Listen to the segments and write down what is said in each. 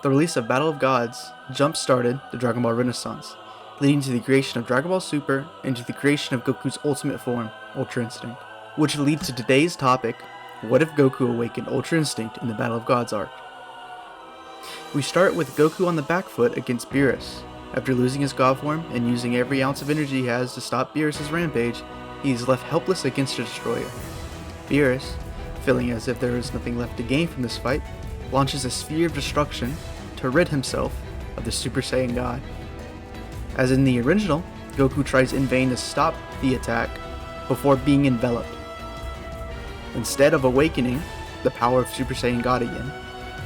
The release of Battle of Gods jump-started the Dragon Ball Renaissance, leading to the creation of Dragon Ball Super and to the creation of Goku's ultimate form, Ultra Instinct. Which leads to today's topic, what if Goku awakened Ultra Instinct in the Battle of Gods arc? We start with Goku on the back foot against Beerus. After losing his God form and using every ounce of energy he has to stop Beerus' rampage, he is left helpless against a destroyer. Beerus, feeling as if there is nothing left to gain from this fight, launches a sphere of destruction to rid himself of the Super Saiyan God. As in the original, Goku tries in vain to stop the attack before being enveloped. Instead of awakening the power of Super Saiyan God again,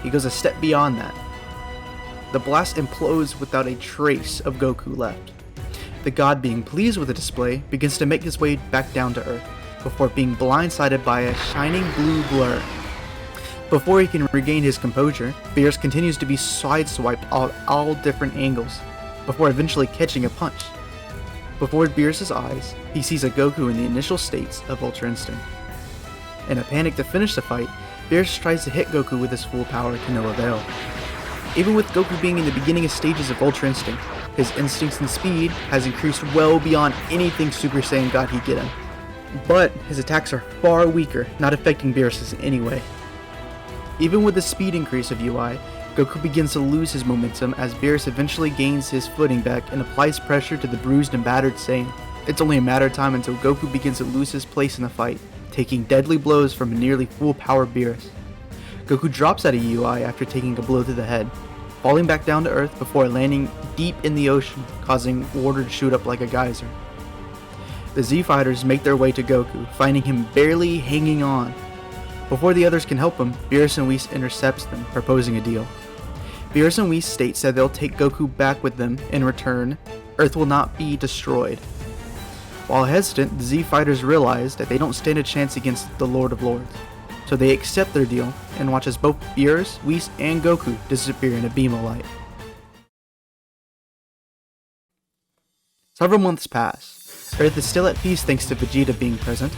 he goes a step beyond that. The blast implodes without a trace of Goku left. The god, being pleased with the display, begins to make his way back down to Earth, before being blindsided by a shining blue blur. Before he can regain his composure, Beerus continues to be sideswiped at all different angles, before eventually catching a punch. Before Beerus' eyes, he sees a Goku in the initial states of Ultra Instinct. In a panic to finish the fight, Beerus tries to hit Goku with his full power to no avail. Even with Goku being in the beginning stages of Ultra Instinct, his instincts and speed has increased well beyond anything Super Saiyan God could get him. But his attacks are far weaker, not affecting Beerus in any way. Even with the speed increase of UI, Goku begins to lose his momentum as Beerus eventually gains his footing back and applies pressure to the bruised and battered Saiyan. It's only a matter of time until Goku begins to lose his place in the fight, taking deadly blows from a nearly full power Beerus. Goku drops out of UI after taking a blow to the head, falling back down to Earth before landing deep in the ocean, causing water to shoot up like a geyser. The Z Fighters make their way to Goku, finding him barely hanging on. Before the others can help him, Beerus and Whis intercepts them, proposing a deal. Beerus and Whis states that they'll take Goku back with them. In return, Earth will not be destroyed. While hesitant, the Z Fighters realize that they don't stand a chance against the Lord of Lords, so they accept their deal and watch as both Beerus, Whis, and Goku disappear in a beam of light. Several months pass. Earth is still at peace thanks to Vegeta being present,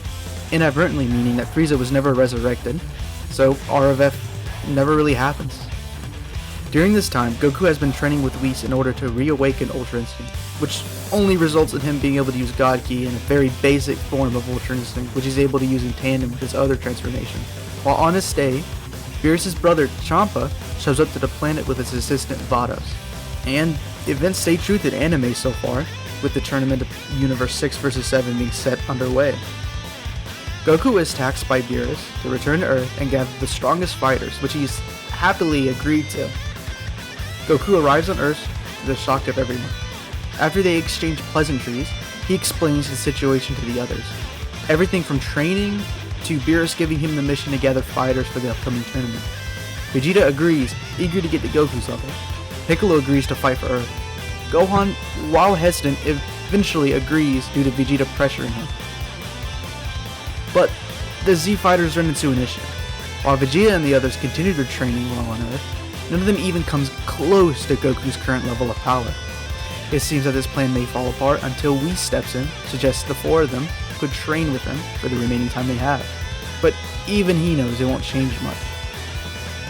inadvertently meaning that Frieza was never resurrected, so RFF never really happens. During this time, Goku has been training with Whis in order to reawaken Ultra Instinct, which only results in him being able to use God Ki in a very basic form of Ultra Instinct, which he's able to use in tandem with his other transformation. While on his stay, Beerus' brother Champa shows up to the planet with his assistant Vados, and events stay true to the anime so far, with the tournament of Universe 6 vs 7 being set underway. Goku is taxed by Beerus to return to Earth and gather the strongest fighters, which he's happily agreed to. Goku arrives on Earth to the shock of everyone. After they exchange pleasantries, he explains the situation to the others. Everything from training to Beerus giving him the mission to gather fighters for the upcoming tournament. Vegeta agrees, eager to get to Goku's level. Piccolo agrees to fight for Earth. Gohan, while hesitant, eventually agrees due to Vegeta pressuring him. But the Z Fighters run into an issue. While Vegeta and the others continue their training while on Earth, none of them even comes close to Goku's current level of power. It seems that this plan may fall apart until Whis steps in, suggests the four of them could train with him for the remaining time they have. But even he knows it won't change much.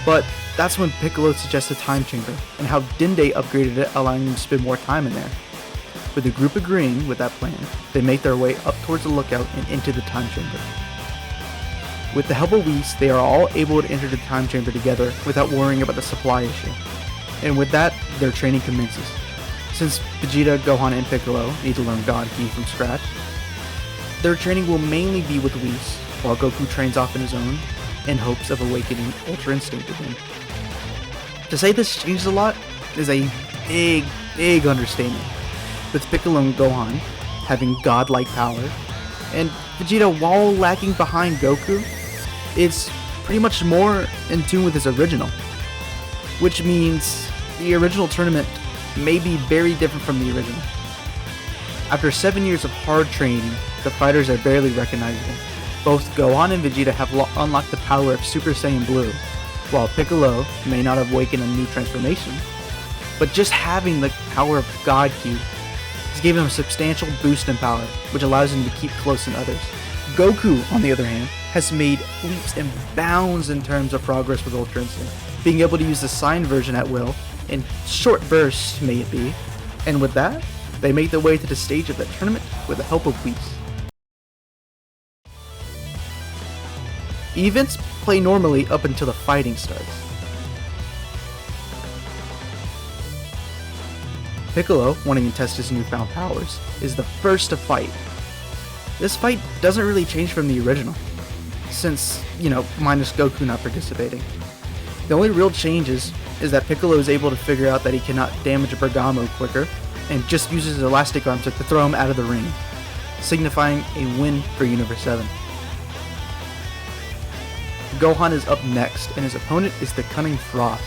But that's when Piccolo suggests a time chamber, and how Dende upgraded it, allowing them to spend more time in there. With the group agreeing with that plan, they make their way up towards the lookout and into the time chamber. With the help of Whis, they are all able to enter the time chamber together without worrying about the supply issue. And with that, their training commences. Since Vegeta, Gohan, and Piccolo need to learn God Ki from scratch, their training will mainly be with Whis, while Goku trains off on his own in hopes of awakening Ultra Instinct again. To say this changes a lot is a big understatement, with Piccolo and Gohan having godlike power, and Vegeta, while lacking behind Goku, is pretty much more in tune with his original, which means the original tournament may be very different from the original. After 7 years of hard training, the fighters are barely recognizable. Both Gohan and Vegeta have unlocked the power of Super Saiyan Blue, while Piccolo may not have awakened a new transformation, but just having the power of God Ki has given him a substantial boost in power, which allows him to keep close than others. Goku, on the other hand, has made leaps and bounds in terms of progress with Ultra Instinct. being able to use the signed version at will, in short bursts may it be, and with that, they make their way to the stage of the tournament with the help of Whis. Events play normally up until the fighting starts. Piccolo, wanting to test his newfound powers, is the first to fight. This fight doesn't really change from the original, since, minus Goku not participating. The only real change is that Piccolo is able to figure out that he cannot damage Bergamo quicker, and just uses his elastic arms to throw him out of the ring, signifying a win for Universe 7. Gohan is up next, and his opponent is the cunning Frost.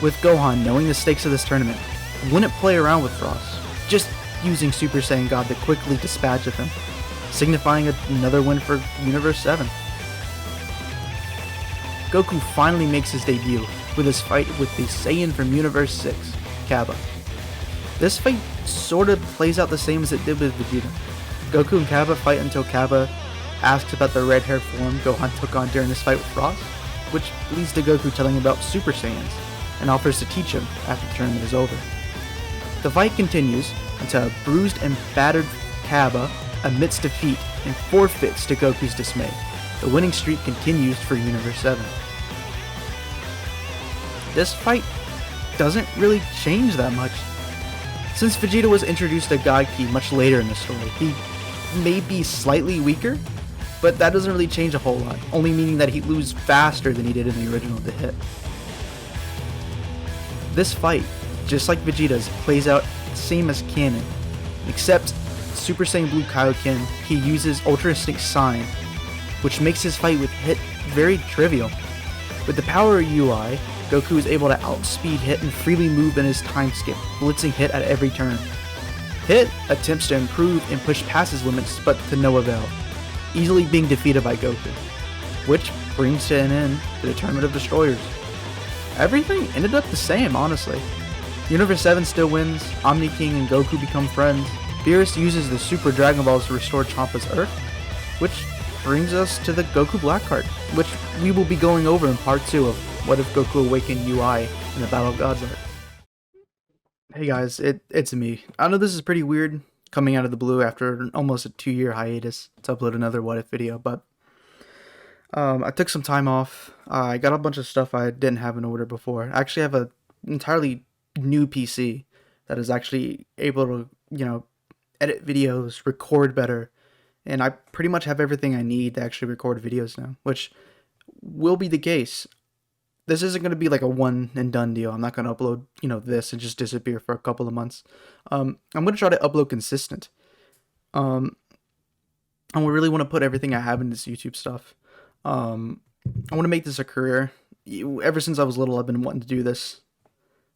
With Gohan knowing the stakes of this tournament, he wouldn't play around with Frost, just using Super Saiyan God to quickly dispatch of him, signifying another win for Universe 7. Goku finally makes his debut with his fight with the Saiyan from Universe 6, Cabba. This fight sort of plays out the same as it did with Vegeta. Goku and Cabba fight until Cabba asks about the red hair form Gohan took on during his fight with Frost, which leads to Goku telling him about Super Saiyans, and offers to teach him after the tournament is over. The fight continues until a bruised and battered Cabba admits defeat and forfeits to Goku's dismay. The winning streak continues for Universe 7. This fight doesn't really change that much. Since Vegeta was introduced to God Ki much later in the story, he may be slightly weaker, but that doesn't really change a whole lot, only meaning that he loses faster than he did in the original to hit. This fight, just like Vegeta's, plays out same as canon, except Super Saiyan Blue Kaioken, he uses Ultra Instinct Sign, which makes his fight with Hit very trivial. With the power UI, Goku is able to outspeed Hit and freely move in his time skip, blitzing Hit at every turn. Hit attempts to improve and push past his limits, but to no avail, easily being defeated by Goku, which brings to an end to the Tournament of Destroyers. Everything ended up the same, honestly. Universe 7 still wins, Omni King and Goku become friends, Beerus uses the Super Dragon Balls to restore Champa's Earth, which brings us to the Goku Black card, which we will be going over in part 2 of What If Goku Awakened UI in the Battle of Gods arc. Hey guys, it's me. I know this is pretty weird, coming out of the blue after almost a 2-year hiatus to upload another What If video, but I took some time off. I got a bunch of stuff I didn't have in order before. I actually have an entirely new PC that is actually able to, edit videos, record better, and I pretty much have everything I need to actually record videos now, which will be the case. This isn't going to be like a one and done deal. I'm not going to upload, this and just disappear for a couple of months. I'm going to try to upload consistent. And we really want to put everything I have in this YouTube stuff. I want to make this a career. Ever since I was little, I've been wanting to do this.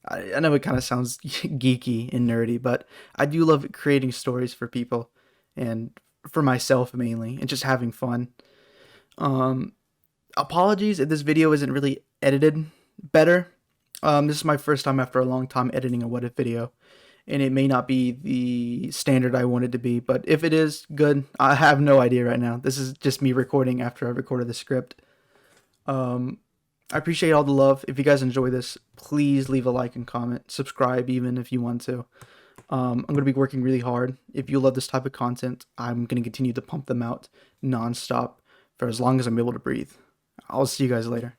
I know it kind of sounds geeky and nerdy, but I do love creating stories for people and for myself mainly, and just having fun. Apologies if this video isn't really edited better. This is my first time after a long time editing a What If video, and it may not be the standard I want it to be, but if it is, good. I have no idea right now. This is just me recording after I recorded the script. I appreciate all the love. If you guys enjoy this, please leave a like and comment. Subscribe even if you want to. I'm going to be working really hard. If you love this type of content, I'm going to continue to pump them out non-stop for as long as I'm able to breathe. I'll see you guys later.